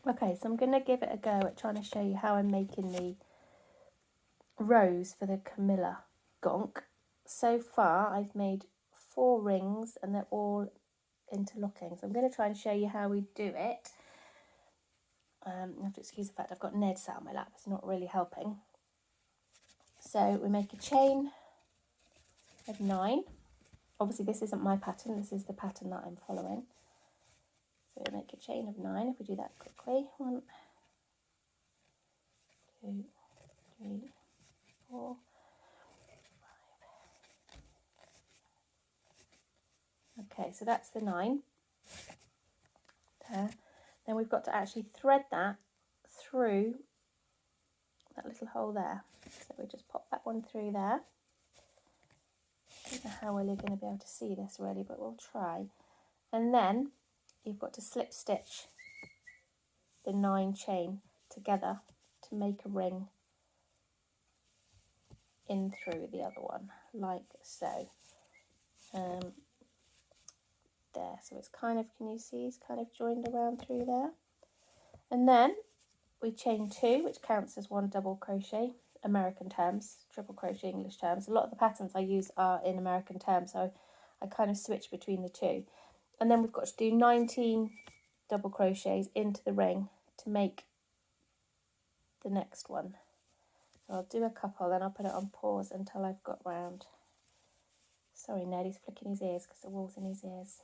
Okay, so I'm going to give it a go at trying to show you how I'm making the rose for the Camilla gonk. So far I've made 4 rings and they're all interlocking, so I'm going to try and show you how we do it. You have to excuse the fact I've got Ned sat on my lap, it's not really helping. So we make a chain of 9. Obviously this isn't my pattern, this is the pattern that I'm following. So we make a chain of 9, if we do that quickly. 1, 2, 3, 4, 5. Okay, so that's the 9 there. Then we've got to actually thread that through that little hole there. So we just pop that one through there. I don't know how well you're going to be able to see this really, but we'll try. And then you've got to slip stitch the 9 chain together to make a ring in through the other one, like so. There, so it's kind of, can you see, it's kind of joined around through there. And then we chain 2, which counts as 1 double crochet, American terms, triple crochet English terms. A lot of the patterns I use are in American terms, so I kind of switch between the two. And then we've got to do 19 double crochets into the ring to make the next one. So I'll do a couple, then I'll put it on pause until I've got round. Sorry Ned, he's flicking his ears because the wool's in his ears.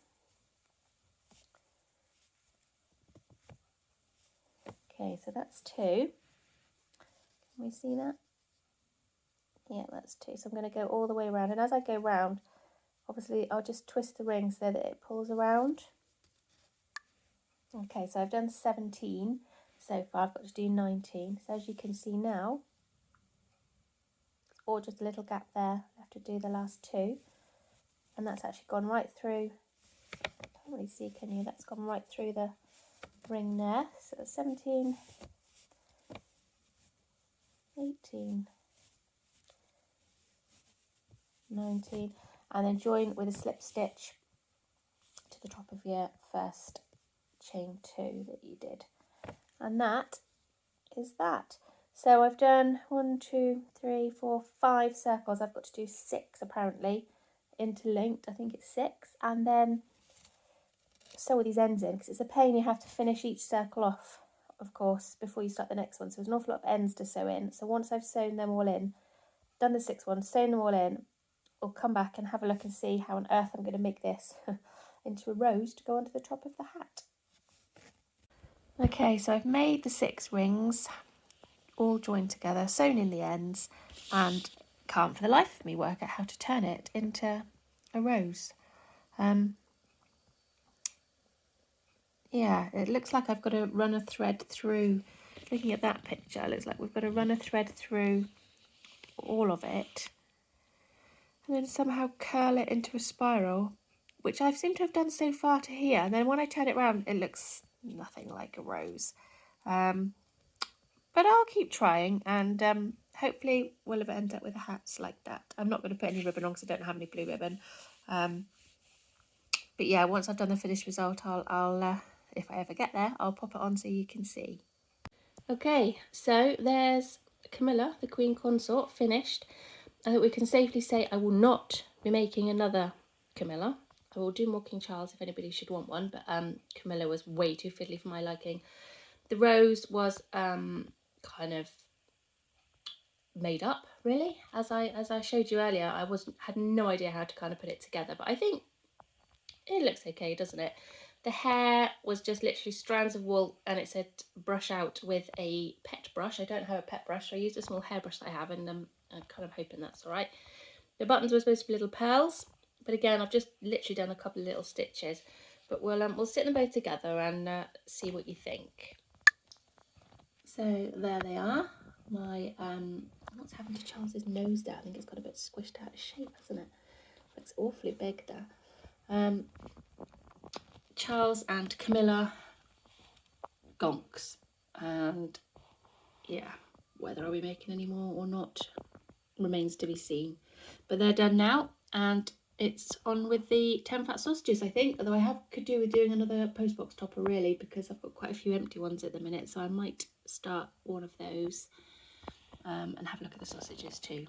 Okay, so that's 2. Can we see that? Yeah, that's 2. So I'm going to go all the way around, and as I go round, obviously I'll just twist the ring so that it pulls around. Okay, so I've done 17 so far. I've got to do 19. So as you can see now, or just a little gap there, I have to do the last 2, and that's actually gone right through. Can't really see, can you? That's gone right through the ring there. So 17, 18, 19, and then join with a slip stitch to the top of your first chain 2 that you did, and that is that. So I've done 1, 2, 3, 4, 5 circles. I've got to do 6 apparently interlinked. I think it's 6, and then sew these ends in because it's a pain. You have to finish each circle off, of course, before you start the next one. So there's an awful lot of ends to sew in. So once I've sewn them all in, done the 6 ones, sewn them all in, we'll come back and have a look and see how on earth I'm going to make this into a rose to go onto the top of the hat. Okay, so I've made the 6 rings, all joined together, sewn in the ends, and can't for the life of me work out how to turn it into a rose. Yeah, it looks like I've got to run a thread through. Looking at that picture, it looks like we've got to run a thread through all of it and then somehow curl it into a spiral, which I seem to have done so far to here. And then when I turn it round, it looks nothing like a rose. But I'll keep trying, and hopefully we'll end up with a hat like that. I'm not going to put any ribbon on because I don't have any blue ribbon. But yeah, once I've done the finished result, I'll if I ever get there, I'll pop it on so you can see. Okay, so there's Camilla, the Queen Consort, finished. I think we can safely say I will not be making another Camilla. I will do more King Charles if anybody should want one, but Camilla was way too fiddly for my liking. The rose was kind of made up, really. As I showed you earlier, I had no idea how to kind of put it together, but I think it looks okay, doesn't it? The hair was just literally strands of wool, and it said brush out with a pet brush. I don't have a pet brush, so I used a small hairbrush that I have, and I'm kind of hoping that's all right. The buttons were supposed to be little pearls, but again, I've just literally done a couple of little stitches. But we'll sit them both together and see what you think. So there they are. My what's happened to Charles's nose there? I think it's got a bit squished out of shape, hasn't it? Looks awfully big there. Charles and Camilla gonks, and yeah, whether I'll be making any more or not remains to be seen. But they're done now, and it's on with the 10 fat sausages, I think, although could do with doing another postbox topper really, because I've got quite a few empty ones at the minute, so I might start one of those and have a look at the sausages too.